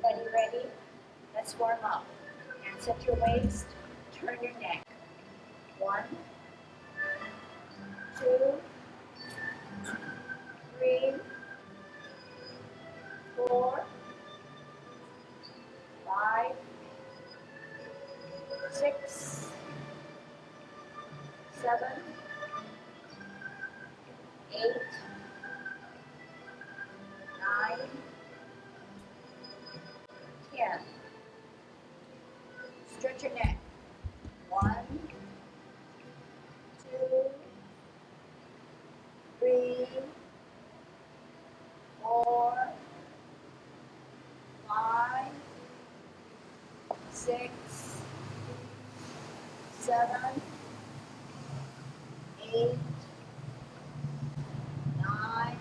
Everybody ready? Let's warm up. Hands at your waist. Turn your neck. 1, 2, 3, 4, 5, 6, 7, 8, 9, 10. Stretch your neck. 1, 2, 3, 4, 5, 6, 7, 8, 9,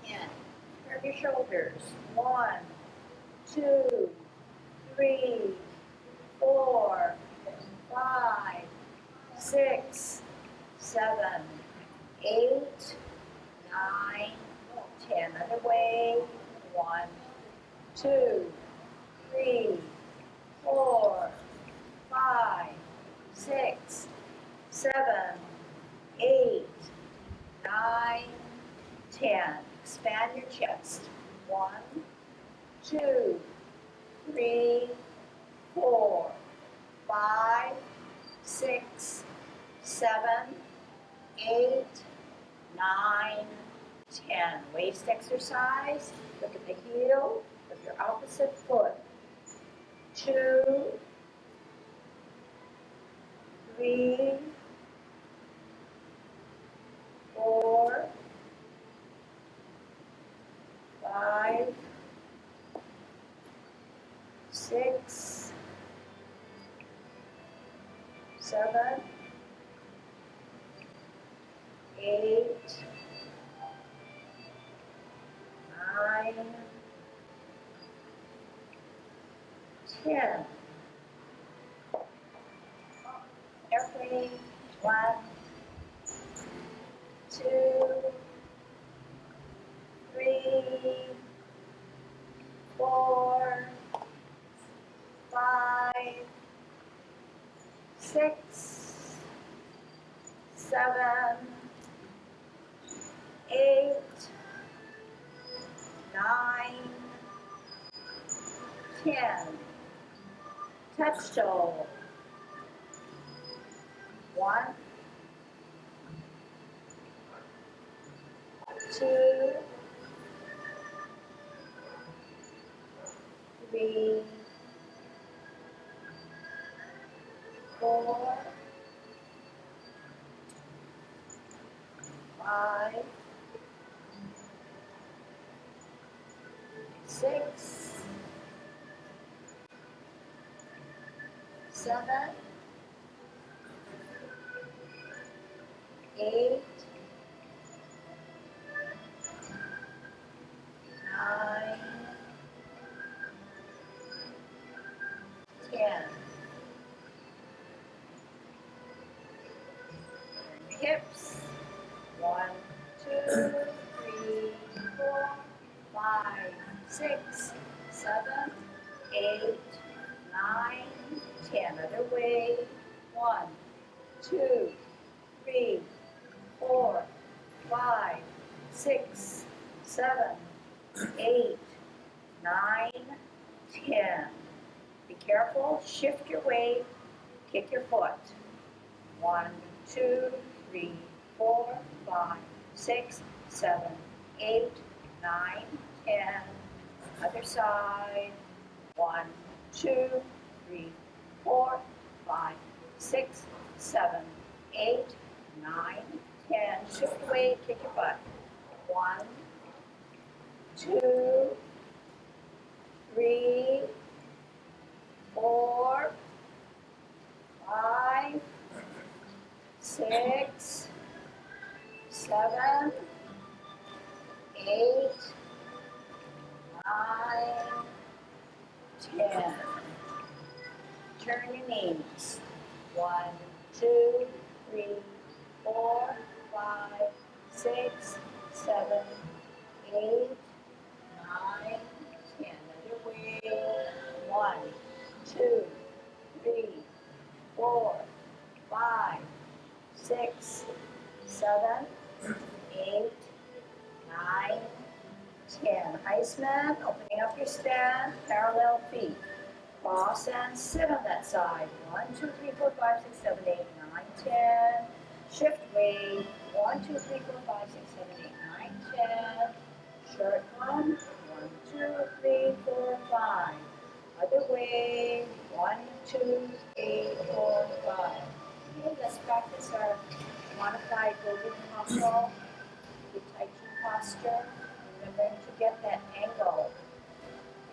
10. Turn your shoulders. 1, 2, 3, 4, 5, 6, 7, 8, 9, 10. Other way. 1, 2, 3, 4, 5, 6, 7, 8, 9, 10. Expand your chest. 1, 2, 3, 4, 5, 6, 7, 8, 9, 10. Waist exercise. Look at the heel of your opposite foot. 2, 3, 4, 5, 6, 7, 8, 9, 10. Carefully. 1, 2, 3, 4, 5, 6, 7, 8, 9, 10. Touch toe. 1, 2, 3, 4, 5, 6, 7, 8, 9, 10. Hips. 1, 2, 3, 4, 5, 6, 7, 8, 9, 10. Other way. 1, 2, 3, 4, 5, 6, 7, 8, 9, 10. Be careful. Shift your weight. Kick your foot. 1, 2, 3, 4, 5, 6, 7, 8, 9, 10. Other side. 1, 2, 3, 4, 5, 6, 7, 8, 9, 10. Shift away, kick your butt. 1, 2, 3, 4, 5, 6, 7, 8, 9, 10. Turn your knees. 1, 2, 3, 4, 5, 6, 7, 8, 9, 1, 2, 3, 4, 5, 6, 7, 8, 9, 10. Iceman, opening up your stand, parallel feet. Cross and sit on that side. 1, 2, 3, 4, 5, 6, 7, 8, 9, 10. Shift weight. 1, 2, 3, 4, 5, 6, 7, 8, 9, 10. Short one. 1, 2, 3, 4, 5. Other way. 1, 2, 3, 4, 5. Okay, let's practice our modified golden muscle, the Tai Chi posture. Remembering to get that angle.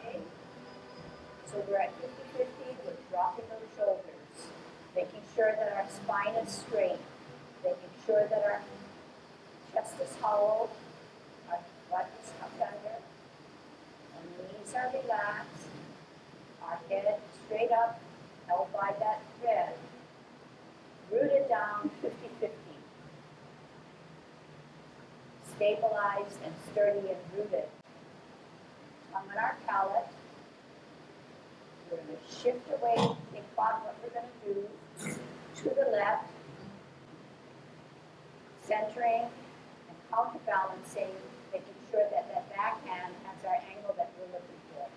Okay? So we're at 50-50, we're dropping those shoulders, making sure that our spine is straight, making sure that our chest is hollow, our butt is tucked under, our knees are relaxed, our head straight up, held by that thread, rooted down 50-50, stabilized and sturdy and rooted. Tongue on our palate. We're going to shift away, think about what we're going to do, to the left, centering and counterbalancing, making sure that that backhand has our angle that we're looking for.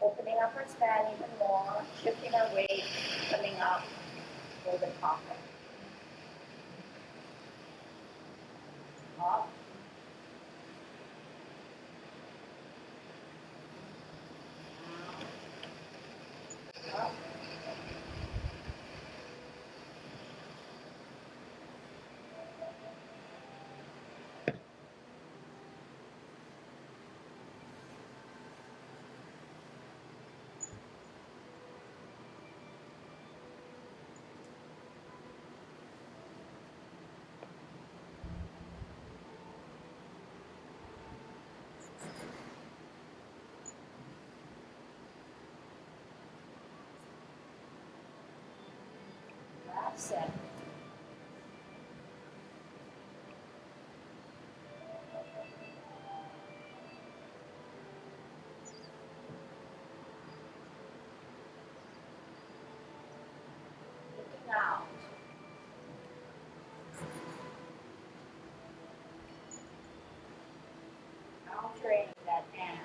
Opening up our span even more, shifting our weight, coming up, golden pocket. Up. Up. Last set. Looking out. Countering that hand.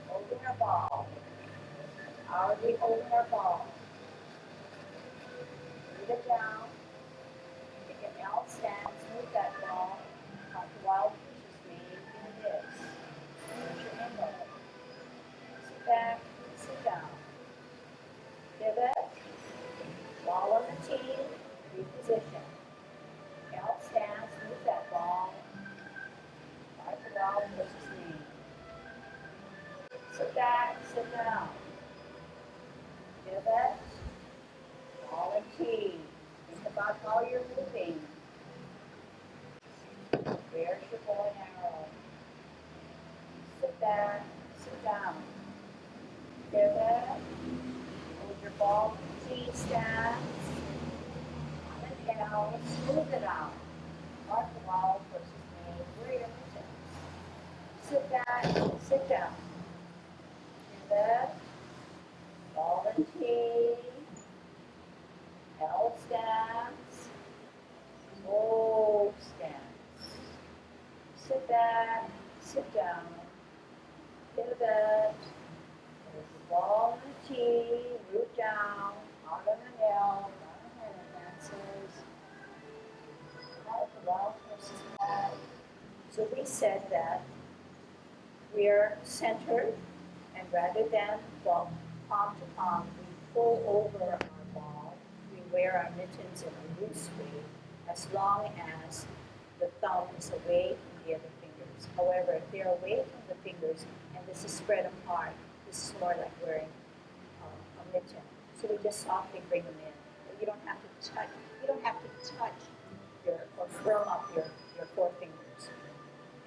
Holding our ball. How are we holding our ball? Root it down. Take an L stance, move that ball. Talk to wild fishes, maybe it is. Here's your angle. Sit back, sit down. Pivot. Ball on the tee, reposition. L stance, move that ball. Talk to wild fishes, maybe. Sit back, sit down. Pivot. Ball and tee. Think about how you're moving. There's your bow and arrow. Sit back, sit down. Pivot. Hold your ball to tee stance. Inhale, smooth it out. Mark the wall versus me. Where are your fingertips? Sit back, sit down. Pivot. Ball and tee. L stance. O stance. Sit back, sit down. Pivot. There's the ball and the tee. Root down. Out on the nail. Down the hand advances. Out the wall for Small. So we said that we're centered, and rather than palm to palm, we pull over our ball. We wear our mittens in a loose way, as long as the thumb is away from the other fingers. However, if they're away from the fingers and this is spread apart, this is more like wearing a mitten. So we just softly bring them in. But you don't have to touch. You don't have to touch or firm up your forefingers.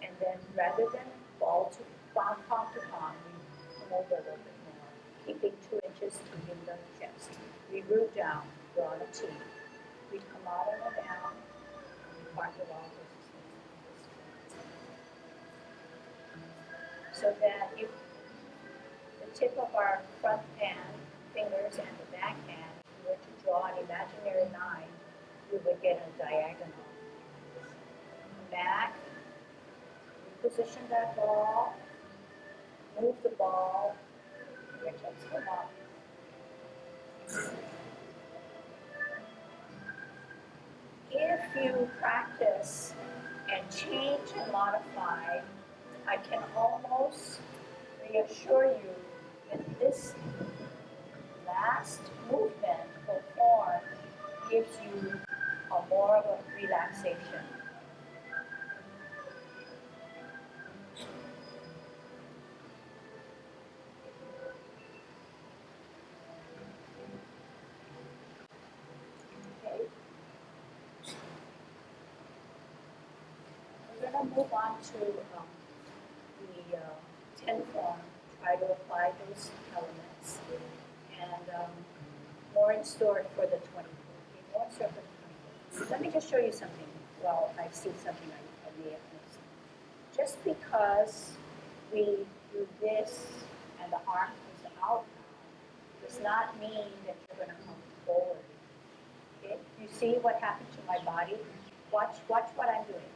And then rather than ball to palm to palm, we come over a little bit more, keeping 2 inches to the chest. We root down, draw on a T. We come out and go down, and we part the wall so that if the tip of our front hand, fingers, and the back hand, if we were to draw an imaginary line, we would get a diagonal. Back, position that ball, move the ball, your hips come up. If you practice and change and modify, I can almost reassure you that this last movement or form gives you a more of a relaxation. Okay. We're going to move on to the 10 form, try to apply those elements, and more in store for the 24. Okay, more in store for the 24. Let me just show you something. Well, I see something I may have missed. Just because we do this and the arm comes out does not mean that you're going to come forward. Okay? You see what happened to my body? Watch what I'm doing.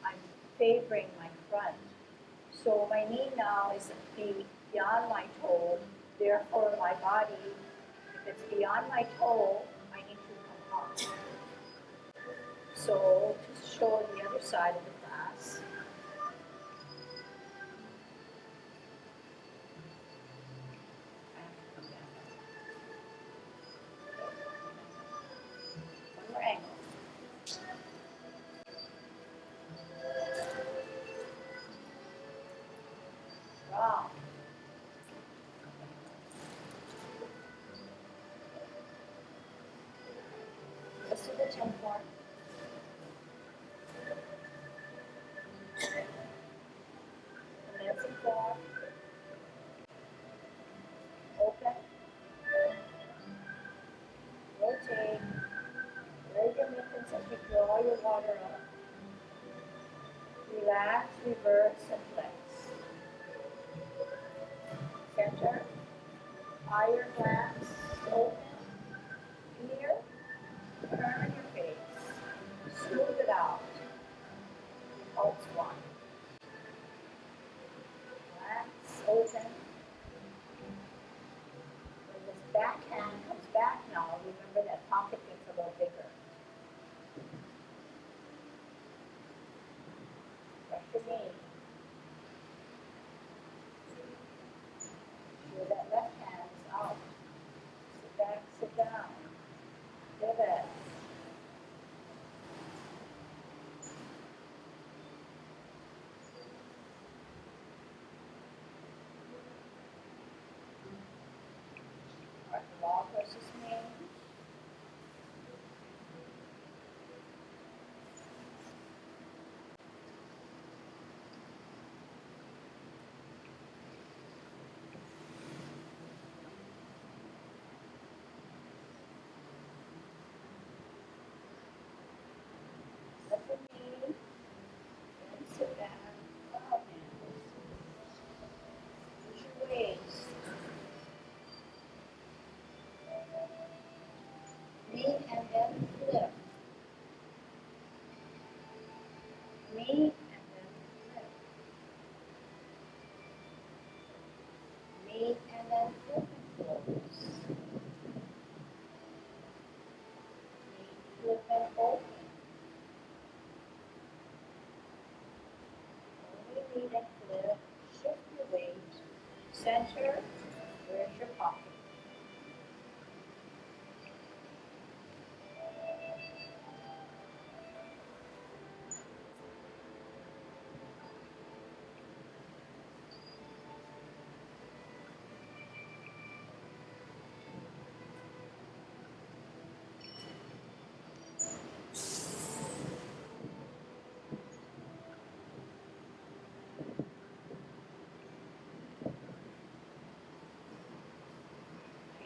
I'm favoring my front. So my knee now is beyond my toe. Therefore, my body, if it's beyond my toe, I need to come up. So to show the other side of the class. I have to come down. One more angle. Wow. Let's do the 10 form. Commencing form. Open. Rotate. Wear your mittens as you draw your water up. Relax, reverse, and flex. Center. Higher glance. Open. Here. Turn your face. Smooth it out. Pulse 1. Relax. Open. When this back hand comes back now, remember that pocket gets a little bigger. Press your knee. Sure that left hand is out. Sit back, sit down. Pivot. Arch the wall versus knee. Let the knee, and sit back. Wow, use your waist. Knee and then flip. Knee and then flip. Knee and then flip and close. Knee, flip and open. center, where's your pocket?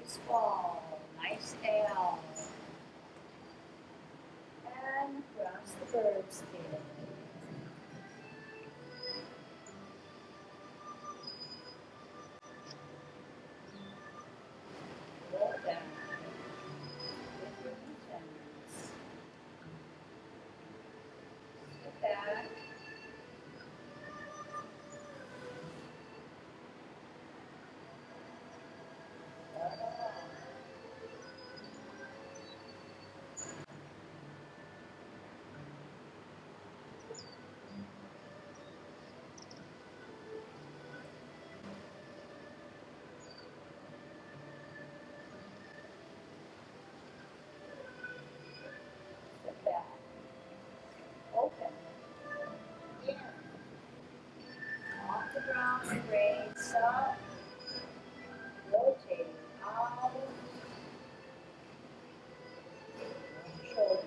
Nice ball, nice L. And cross the bird's tail. Roll down with your knees. Step back. Step back. Open. In. Off the ground and raise up. Rotate out. Shoulders.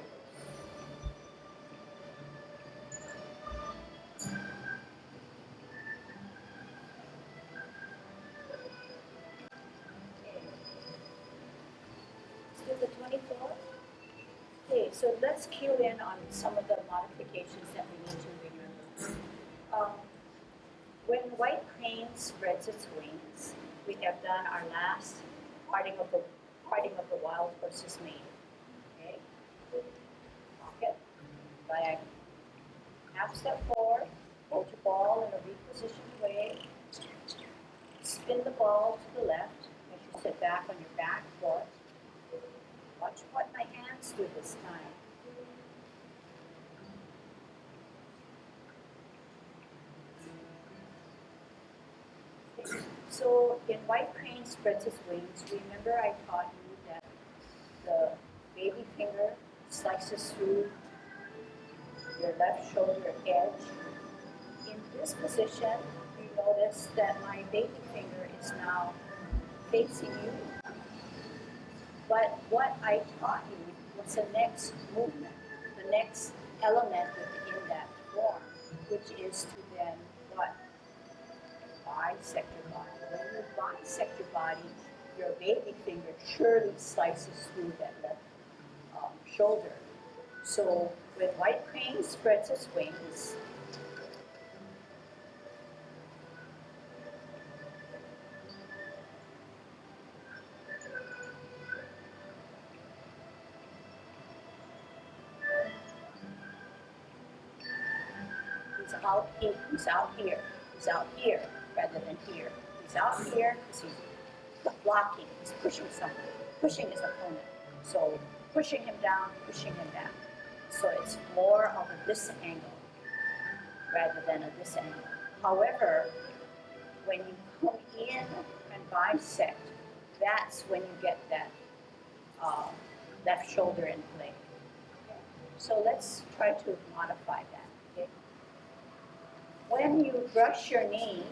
Okay. Let's do the 24. Okay, so let's cue in on some of the modifications that we need to remember. When white crane spreads its wings, we have done our last parting of the wild horse's mane. Okay, pocket, diagonal. Half step forward, hold your ball in a repositioned way. Spin the ball to the left as you sit back on your back foot. Watch what my hands do this time. So in white crane spreads its wings, remember I taught you that the baby finger slices through your left shoulder edge. In this position, you notice that my baby finger is now facing you. But what I taught you was the next movement, the next element within that form, which is to then what? Bisect your body. When you bisect your body, your baby finger surely slices through that left shoulder. So when white crane spreads its wings, he's out here rather than here. He's out here because he's blocking, he's pushing something, pushing his opponent. So pushing him down, pushing him back. So it's more of a this angle rather than a this angle. However, when you come in and bisect, that's when you get that left shoulder in play. Okay? So let's try to modify that. Okay? When you brush your knee,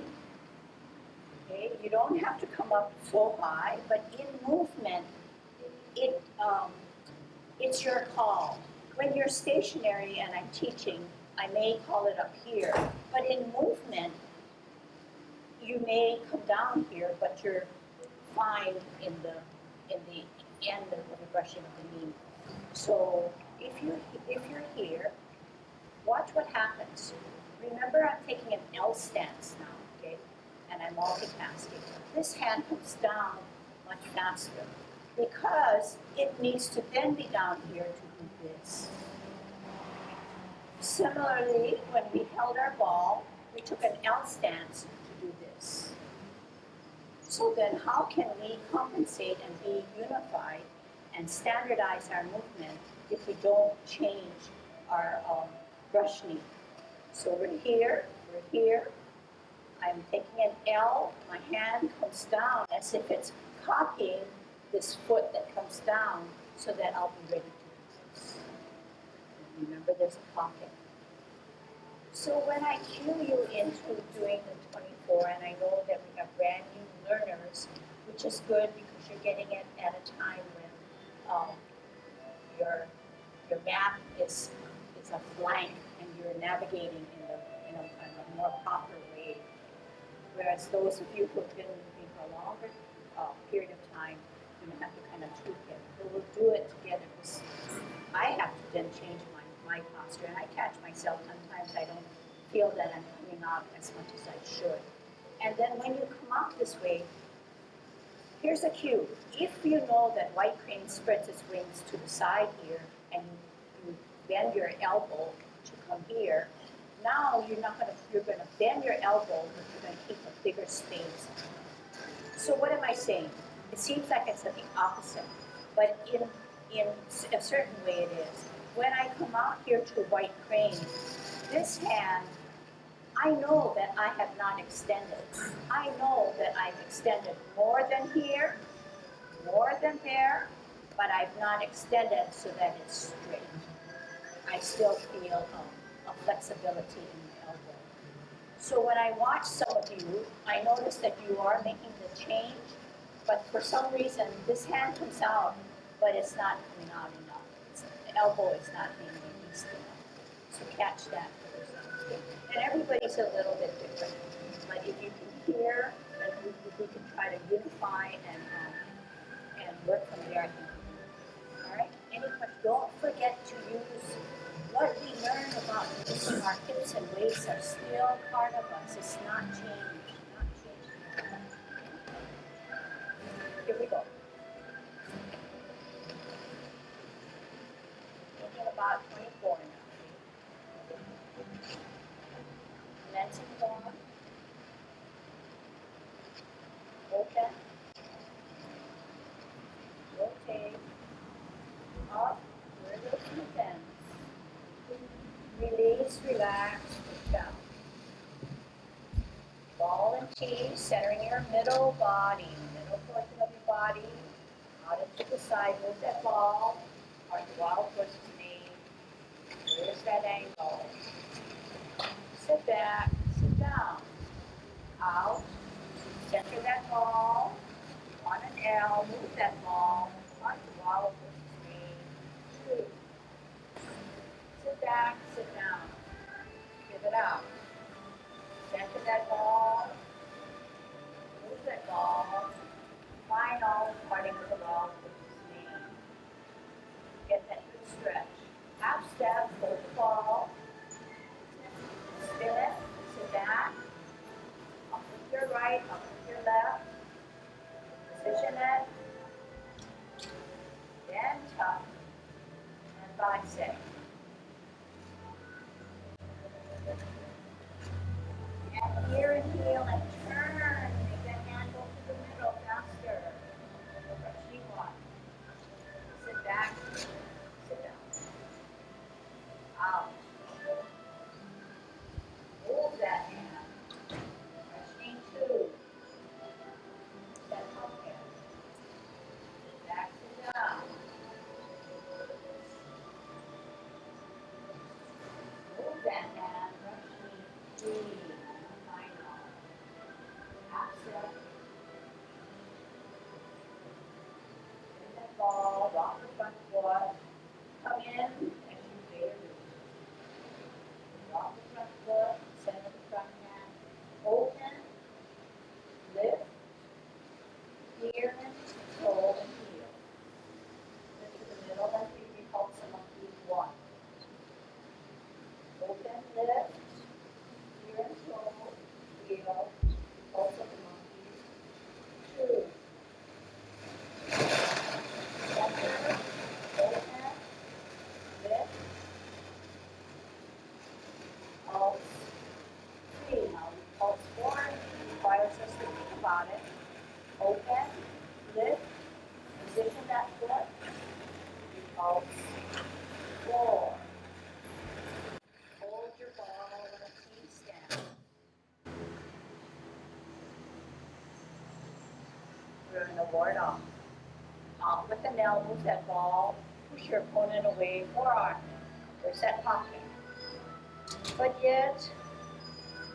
okay, you don't have to come up so high, but in movement, it's your call. When you're stationary and I'm teaching, I may call it up here, but in movement, you may come down here, but you're fine in the end of the brushing of the knee. So if you're here, watch what happens. Remember, I'm taking an L stance now, okay? And I'm multitasking. This hand comes down much faster because it needs to then be down here to do this. Similarly, when we held our ball, we took an L stance to do this. So then how can we compensate and be unified and standardize our movement if we don't change our brush knee? So we're here, I'm taking an L, my hand comes down as if it's copying this foot that comes down so that I'll be ready to do this. Remember, there's a pocket. So when I cue you into doing the 24, and I know that we have brand new learners, which is good because you're getting it at a time when your map is a blank and you're navigating in a more proper way. Whereas those of you who have been with me for a longer period of time, you have to kind of tweak it. But we'll do it together because I have to then change my posture, and I catch myself sometimes I don't feel that I'm coming out as much as I should. And then when you come out this way, here's a cue. If you know that white crane spreads its wings to the side here, and you bend your elbow to come here, now you're going to bend your elbow, but you're going to keep a bigger space. So what am I saying? It seems like it's the opposite, but in a certain way it is. When I come out here to white crane, this hand, I know that I have not extended. I know that I've extended more than here, more than there, but I've not extended so that it's straight. I still feel a flexibility in the elbow. So when I watch some of you, I notice that you are making the change, but for some reason, this hand comes out, but it's not coming out enough. The elbow is not being released enough. So catch that for yourself. And everybody's a little bit different. But if you can hear, and if we can try to unify and work from there, I think we can. All right? Any questions? Don't forget to use what we learn about using our hips and weights are still part of us. It's not changed. Not changed. Here we go. Thinking about 24 now. Commencing warm. Open. Rotate. Up. Where those two bends. Release, relax, push down. Ball and T, centering your middle body, middle portion of your body, out into the side, move that ball, or the wall towards the knee. Where's that angle? Sit back, sit down. Out, center that ball, on an L, move that ball, on the wall towards the knee. 2. Sit back, sit down. Give it out. Center that ball, move that ball, final parting of the ball with his knee. Get that good stretch. Half step, hold the ball, spin it, sit back, up with your right, up with your left, position it, then tuck, and bicep. And here and heel and turn. Make that hand go to the middle faster. Rushing one. Sit back. Sit down. Out. Move that hand. Rushing 2. That pumpkin. Back to down. Move that hand. Rushing 3. Ball, rock the front foot, come in as you fade. Rock the front foot, center the front hand, open, lift, here, control, and heel. Lift to the middle and we hold some of these 1. Open, lift, here, control, heel, hold some of these 2. Open, lift, position that foot, pulse, 4. Hold your ball in a T stand. Chun, a ward off. Out with the elbows, that ball, push your opponent away, forearm, there's that pocket. But yet,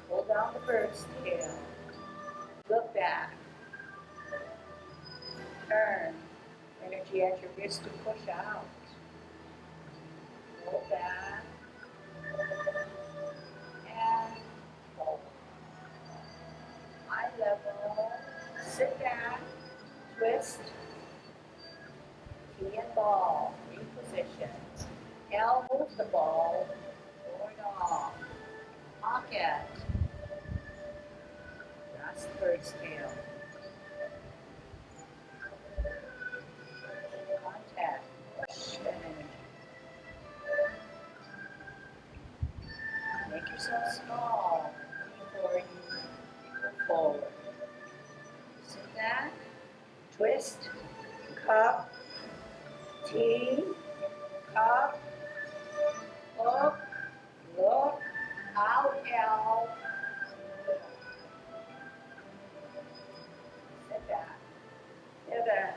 hold down the bird's tail, look back, turn, energy at your wrist to push out, roll back, and fold. Eye level, sit back, twist, key and ball, reposition. Now move the ball, forward off, pocket. That's the bird's tail. Contact, push and energy. Make yourself small before you go forward. Sit back, twist, cup, T, cup, hook, look, out, L. Sit back, pivot.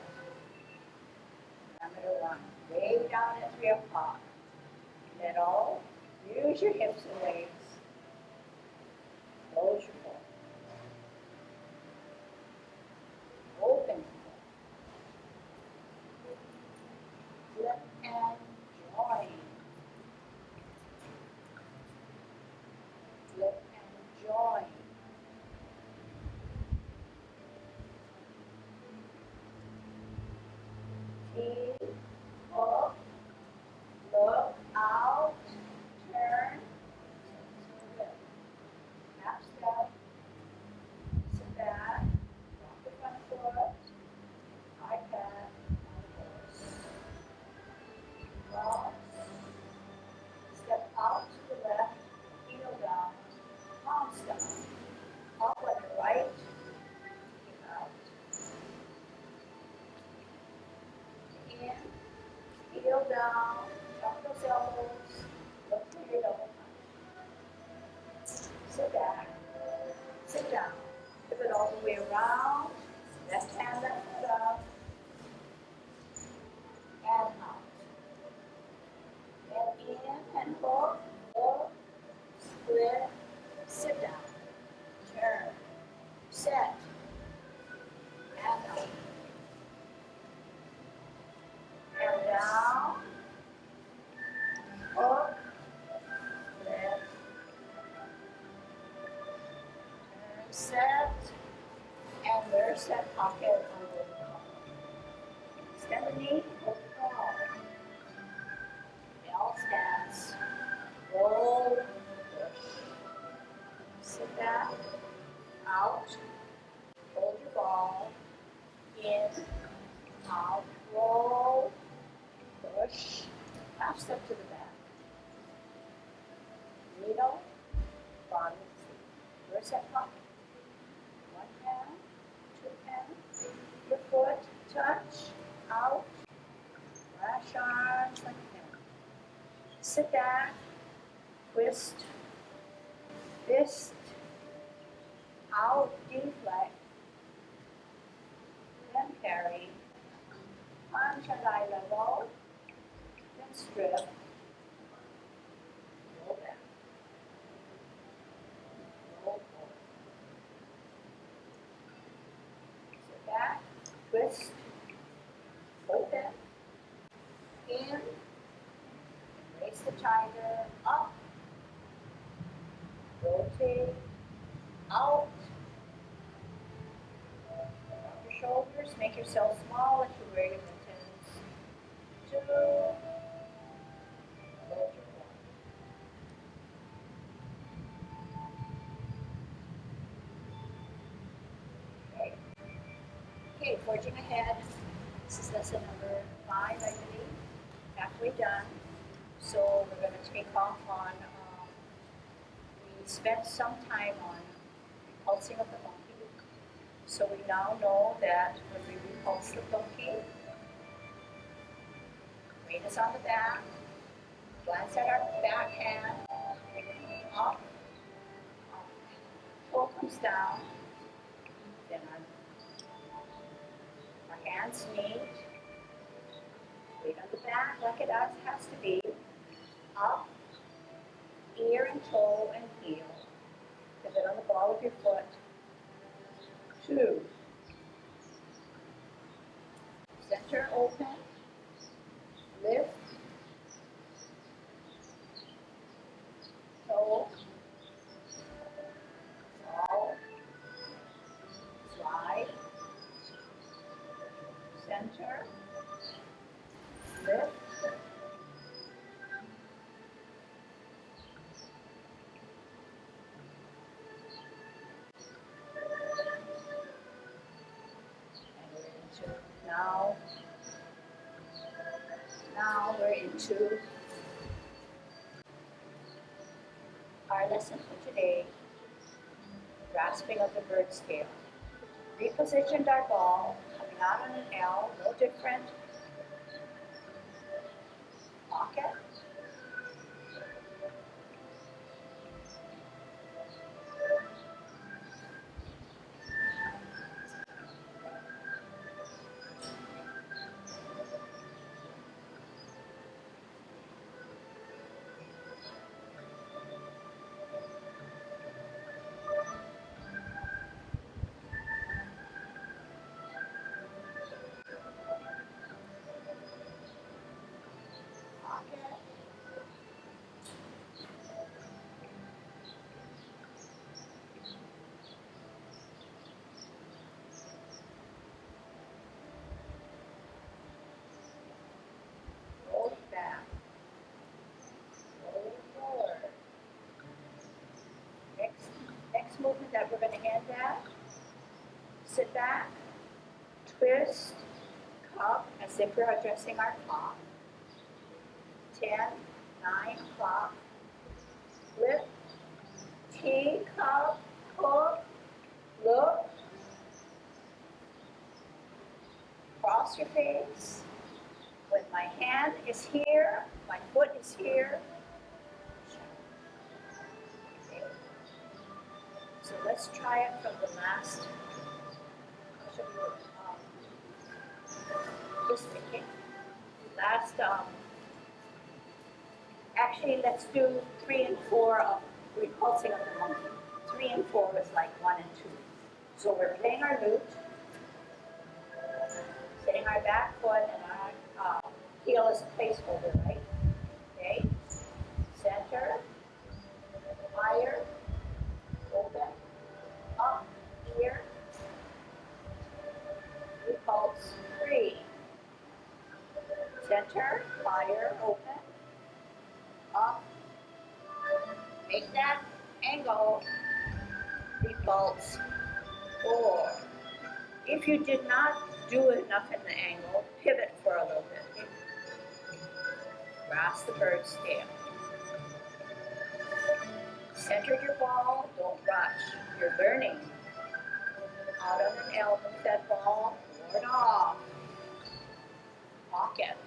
Diameter 1, way down at 3 o'clock. Middle, use your hips and legs. Close your foot. Open. Flip and join. Flip and join. T, hook, look, out, turn, half step, sit back, walk the front foot, high pad, cross, step out to the left, heel down, palms down, up on the right, out, in, heel down, drop those elbows, look for your double punch. Sit back, sit down, pivot all the way around, left hand, left foot up, and out. And in and hook, look, split, sit down, turn, set, and out. And down, hook, split, turn, set, and there's that pocket under the collar. Extend the knee, hold the ball. L stance, roll, push. Sit back, out, hold your ball, in, out, roll, push, half step to the back. Middle, bottom of the feet. Where's that pocket? One hand, two hands, your foot, touch, out, flash arms like that. Sit back, twist, fist, out, deflect, then carry, punch at eye level, then strip, roll back, roll forward. Sit back, twist, open, in, raise the tiger, up, rotate, out, drop your shoulders, make yourself small if you're where your mittens. 2, hold your form. Okay. Okay, forging ahead. This is lesson number 5, I believe. Halfway done. So we're going to take off on, we spent some time on repulsing of the monkey. So we now know that when we repulse the monkey, weight is on the back, glance at our back hand, up, toe comes down, then our Our hands meet. Weight on the back like it has to be. Up, ear and toe and heel. Pivot on the ball of your foot. 2. Center open. Lift. Toe. Fall. Slide. Center. Lift. Now we're into our lesson for today, grasping of the bird's tail. Repositioned our ball, coming out on an L, no different. Pocket. Roll it back. Roll it forward. Next movement that we're going to end at. Sit back, twist, cup as if we're addressing our clock. 10, 9 o'clock. Flip, teacup, hook, look. Cross your face. When my hand is here, my foot is here. Okay. So let's try it from the last. Just thinking. Last. Actually, let's do 3 and 4 of repulsing of the monkey. 3 and 4 is like 1 and 2. So we're playing our lute, sitting our back foot, and our heel is a placeholder, right? Okay. Center, higher, open, up, here, repulse, 3. Center, higher, open, up, make that angle, repulse, 4. If you did not do enough in the angle, pivot for a little bit. Grasp the bird's tail. Center your ball, don't rush. You're learning. Out on an L, move that ball, forward off. Pocket.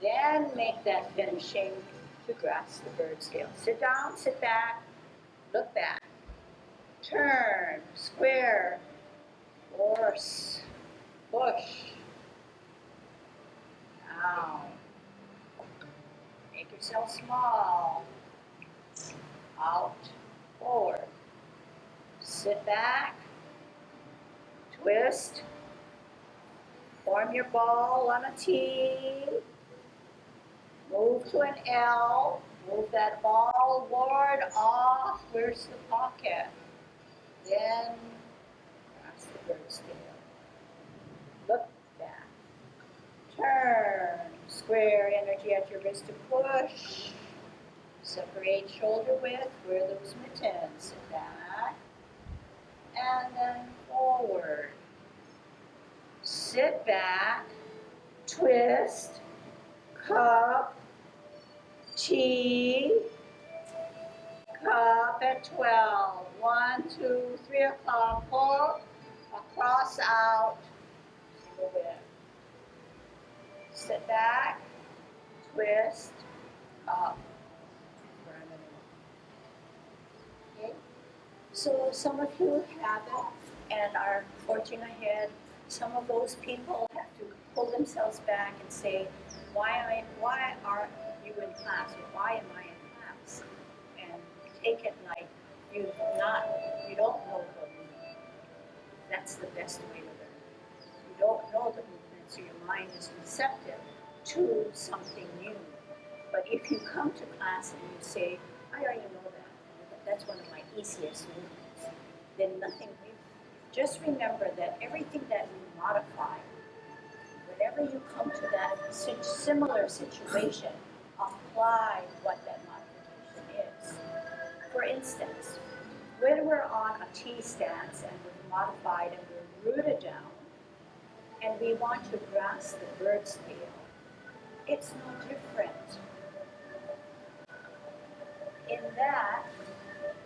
Then make that finishing to grasp the bird's tail. Sit down, sit back, look back. Turn, square, force, push. Down. Make yourself small. Out, forward. Sit back, twist, form your ball on a T, move to an L, move that ball ward off, where's the pocket? Then, grasp the bird's tail. Look back, turn, square energy at your wrist to push, separate shoulder width, wear those mittens, sit back, and then forward. Sit back, twist, cup, T, cup at 12. 1, 2, 3 o'clock, pull, across, out, single width. Sit back, twist, up. Okay. So some of you have it and are forging ahead. Some of those people have to pull themselves back and say, why are you in class? Or why am I in class? And take it like you don't know the movement. That's the best way to learn. You don't know the movement, so your mind is receptive to something new. But if you come to class and you say, I already know that, that's one of my easiest movements, then nothing new. Just remember that everything that we modify, whenever you come to that similar situation, apply what that modification is. For instance, when we're on a T stance and we're modified and we're rooted down, and we want to grasp the bird's tail, it's no different. In that,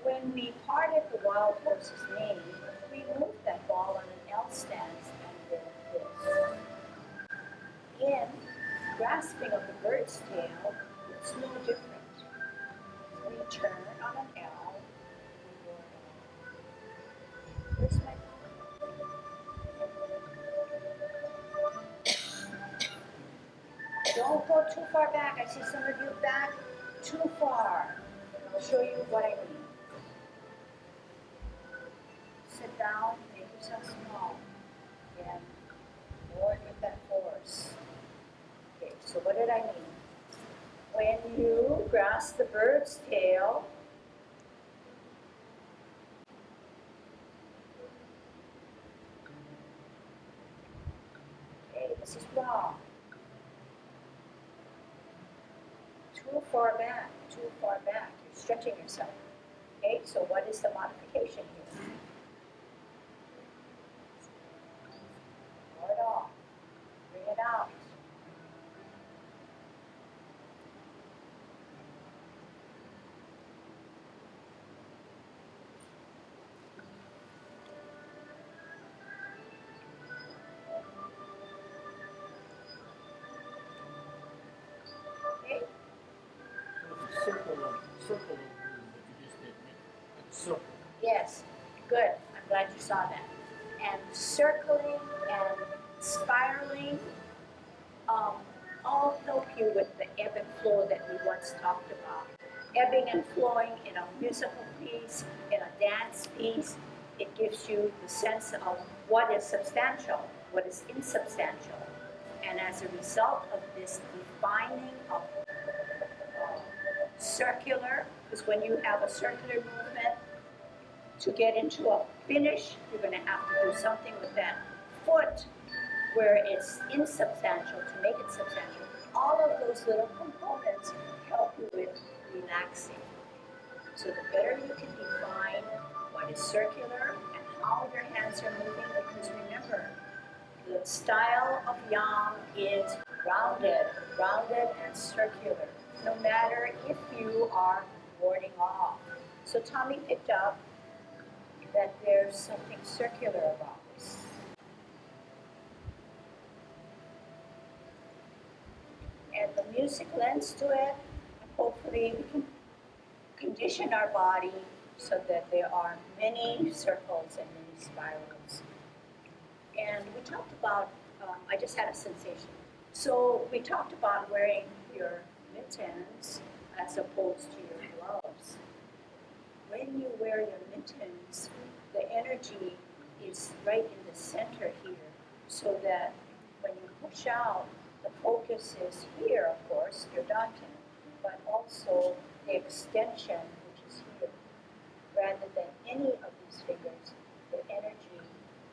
when we parted the wild horse's mane, we moved that ball on an L stance and then this. In grasping of the bird's tail, it's no different. We turn on an L. Where's my Don't go too far back. I see some of you back too far. I'll show you what I mean. Sit down, make yourself small, and board with that force. Okay, so what did I mean? When you grasp the bird's tail, okay, this is wrong. Too far back, too far back. You're stretching yourself. Okay, so what is the modification here? Draw it off. Bring it out. Okay? Circle of movement that you just did, right? Like circle. Yes, good. I'm glad you saw that. And circling and spiraling all help you with the ebb and flow that we once talked about. Ebbing and flowing in a musical piece, in a dance piece, it gives you the sense of what is substantial, what is insubstantial. And as a result of this defining of circular, because when you have a circular movement, to get into a finish, you're going to have to do something with that foot where it's insubstantial to make it substantial. All of those little components help you with relaxing. So the better you can define what is circular and how your hands are moving, because remember, the style of yang is rounded and circular, no matter if you are warding off. So Tommy picked up that there's something circular about this. And the music lends to it. Hopefully we can condition our body so that there are many circles and many spirals. And we talked about, I just had a sensation. So we talked about wearing your mittens as opposed to your gloves. When you wear your mittens, the energy is right in the center here, so that when you push out, the focus is here, of course, your dantian, but also the extension, which is here. Rather than any of these fingers, the energy,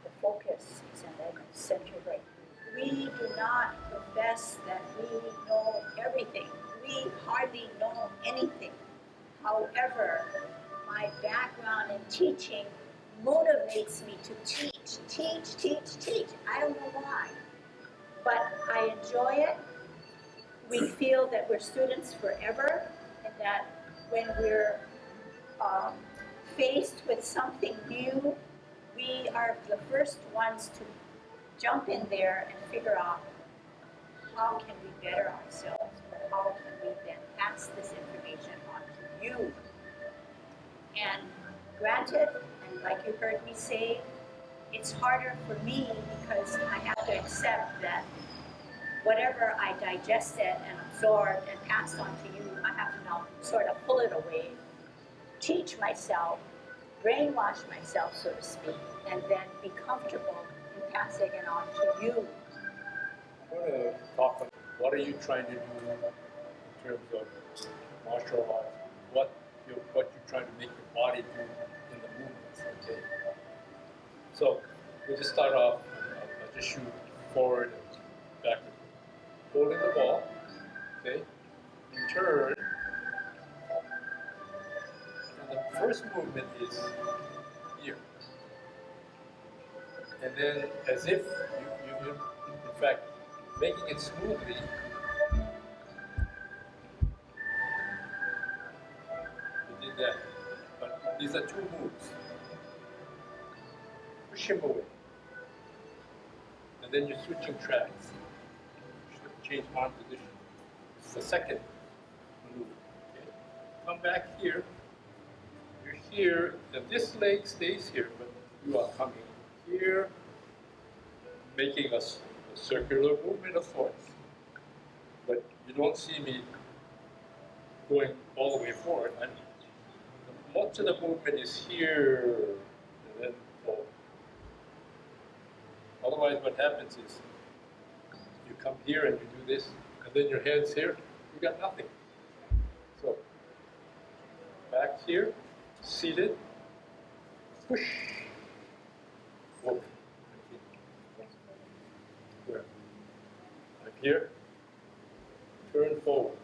the focus is in that center right here. We do not profess that we know everything. We hardly know anything. However, my background in teaching motivates me to teach. I don't know why, but I enjoy it. We feel that we're students forever, and that when we're faced with something new, we are the first ones to jump in there and figure out how can we better ourselves, or how can we then pass this information on to you. And granted, and like you heard me say, it's harder for me because I have to accept that whatever I digested and absorbed and passed on to you, I have to now sort of pull it away, teach myself, brainwash myself, so to speak, and then be comfortable in passing it on to you. I want to talk about what are you trying to do in terms of martial arts, what you're trying to make your body do in the movements. Okay. So we'll just start off. I'll just shoot forward and backward, holding the ball. Okay. You turn, and the first movement is here, and then as if you in fact making it smoothly. You did that, but these are two moves. Push him away. And then you're switching tracks. Change arm position. This is the second maneuver. Okay? Come back here. You're here, and this leg stays here, but you are coming here, making a circular movement of sorts. But you don't see me going all the way forward. Much of the movement is here, and then forward. Otherwise, what happens is you come here and you do this, and then your hands here, you got nothing. So, back here, seated, push, forward. Where? I'm here, turn forward,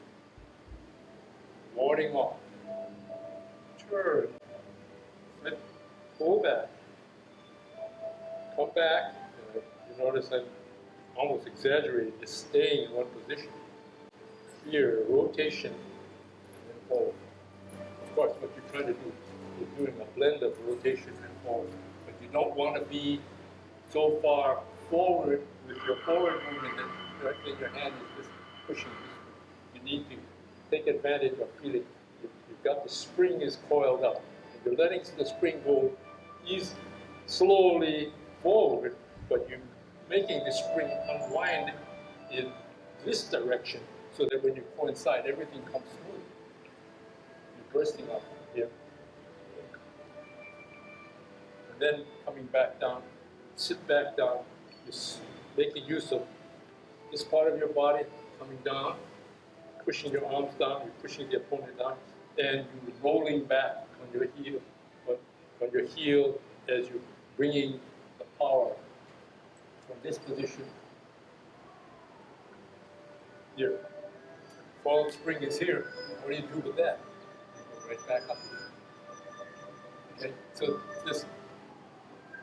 warding off, turn, flip, pull back, come back. You notice I'm almost exaggerating, just staying in one position. Here, rotation, and forward. Of course, what you're trying to do, you're doing a blend of rotation and forward. But you don't want to be so far forward with your forward movement that directly your hand is just pushing this way. You need to take advantage of feeling you've got the spring is coiled up. And you're letting the spring go slowly forward, but you're making the spring unwind in this direction so that when you coincide, everything comes smooth. You're bursting up here. And then coming back down, sit back down, just making use of this part of your body, coming down, pushing your arms down, you're pushing the opponent down, and you're rolling back on your heel as you're bringing the power from this position here. Forward spring is here. What do you do with that? You go right back up again. Okay, so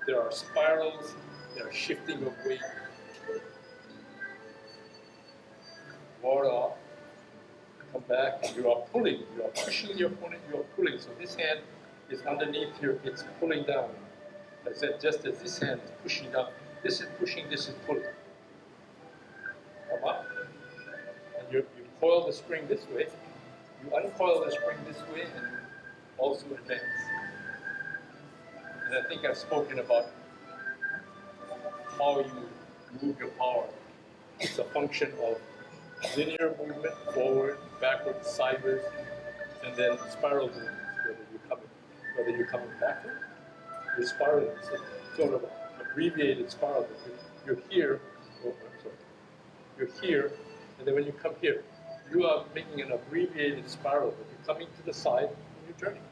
there are spirals, there are shifting of weight. Ward off, come back, and you are pulling, you are pushing your opponent, you are pulling. So this hand is underneath here, it's pulling down. I said, just as this hand is pushing down, this is pushing, this is pulling. Come up, and you coil the spring this way, you uncoil the spring this way, and you also advance. And I think I've spoken about how you move your power. It's a function of linear movement, forward, backward, sideways, and then spiral movements, whether you're coming backward, you're spiraling. It's sort of an abbreviated spiral. You're here, you're here, and then when you come here, you are making an abbreviated spiral, but you're coming to the side and you're turning.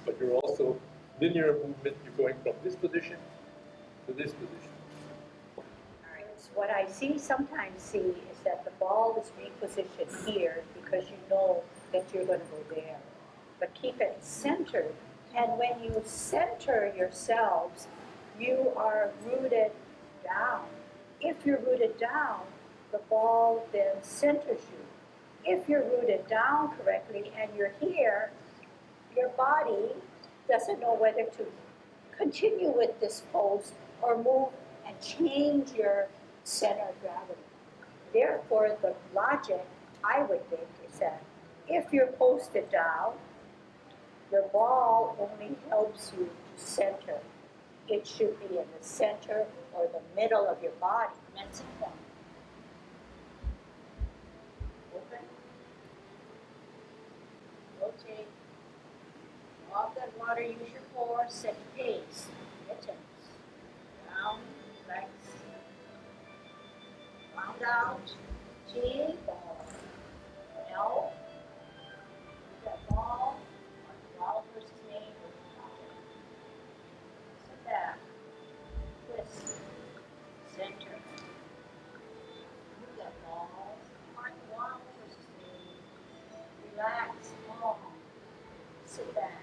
But you're also linear movement, you're going from this position to this position. What I sometimes see is that the ball is repositioned here because you know that you're going to go there. But keep it centered. And when you center yourselves, you are rooted down. If you're rooted down, the ball then centers you. If you're rooted down correctly and you're here, your body doesn't know whether to continue with this pose or move and change your center of gravity. Therefore, the logic, I would think, is that if you're posted down, your ball only helps you to center. It should be in the center or the middle of your body. And sit down. Open. Rotate. Off that water, use your core, set pace. Mittens. Down, legs. Round out. T, ball. L. That ball. Ball versus knee. Sit back. Twist. Center. Move that ball. Mark the wall versus knee. Relax. Long. Sit back.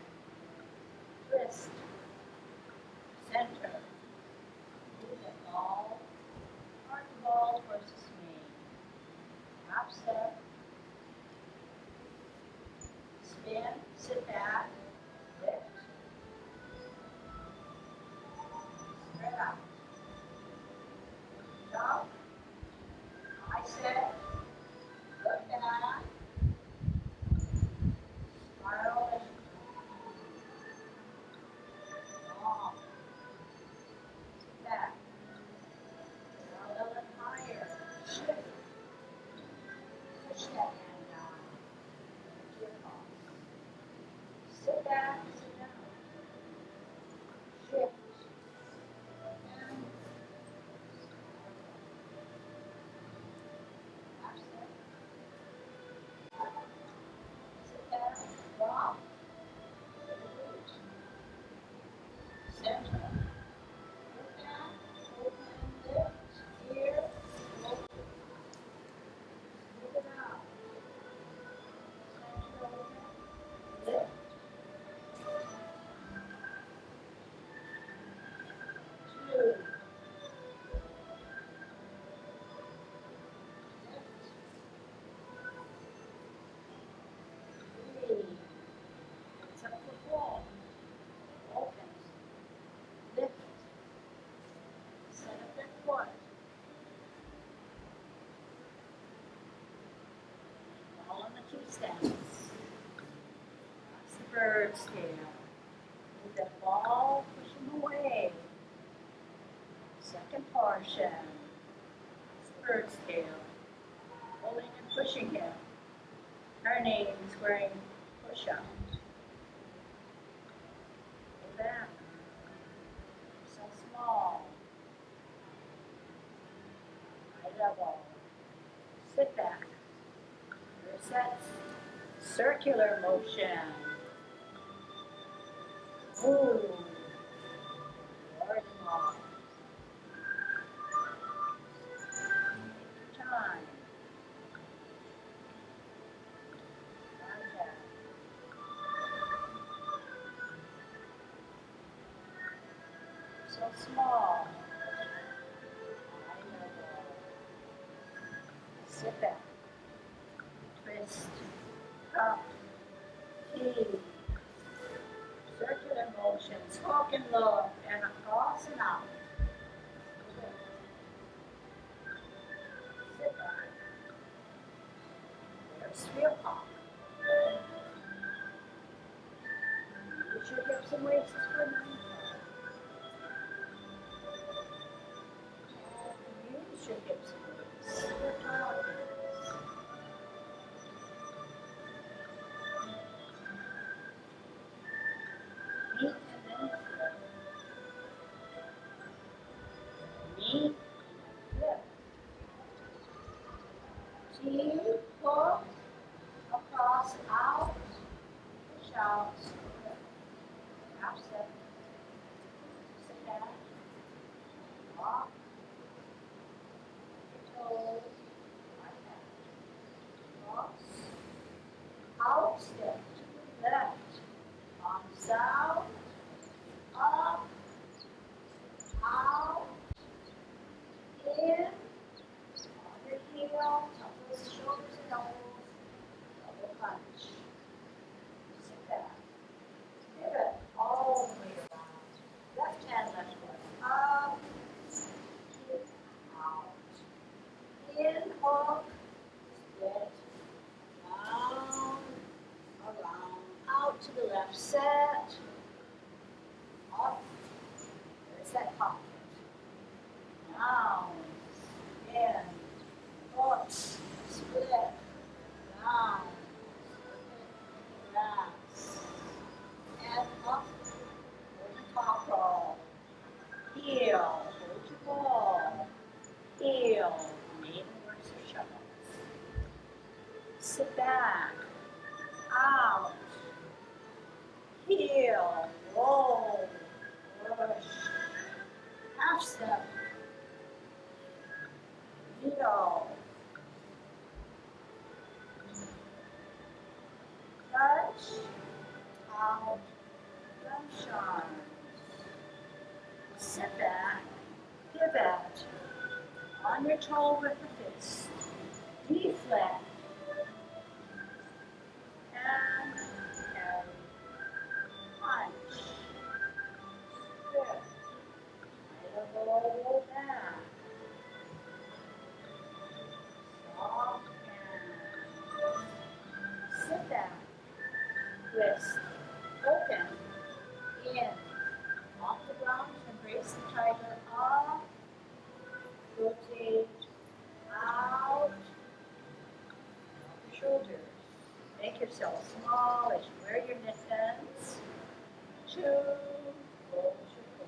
Twist. Center. Move that ball. Mark the ball versus knee. Half step. Spin. Sit back. Lift. Spread out. Jump. High set. Look back. Spiral as you long. Sit back. Now a little higher. Shift. Push that hand down. Your palms. Sit back. Sit down. Shift. And half step. Sit back. Drop. Root. Center. Look down. Open. Lift. Here. Open. Move it out. Center. Open. Lift. Two. Three. It's up the wall. Open. Lift. Set up that foot. All on the two steps. That's the bird's tail. Move that ball, push him away. Second portion. That's the bird's tail. Pulling and pushing him. Turning, squaring, push up. Go back. So small. High level. Sit back. Resets. Circular motion. Move. Forward and long. Take your time. Contact. So small. High level. Sit back. Twist. Up. Key. Circular motions. Hook and look. And across and out. Sit back. There's real pop. Use your hips and waists for mindful. Use your hips and waists for confidence. Meet and then flip. Meet and flip. T, hook, across, out, push out, flip. Half step. Sit back. Walk. half step. Veto. Touch. Out. Sunshine. Sit back. Pivot. On your toe with the fist. Deflect. And carry. Punch. Grip. Elbow back. Soft hands. Sit back. Wrist. Open. In. Off the ground. Embrace the tiger. Up. Rotate. Out. Shoulders. Make yourself small as you wear your mittens. 2. Close your door.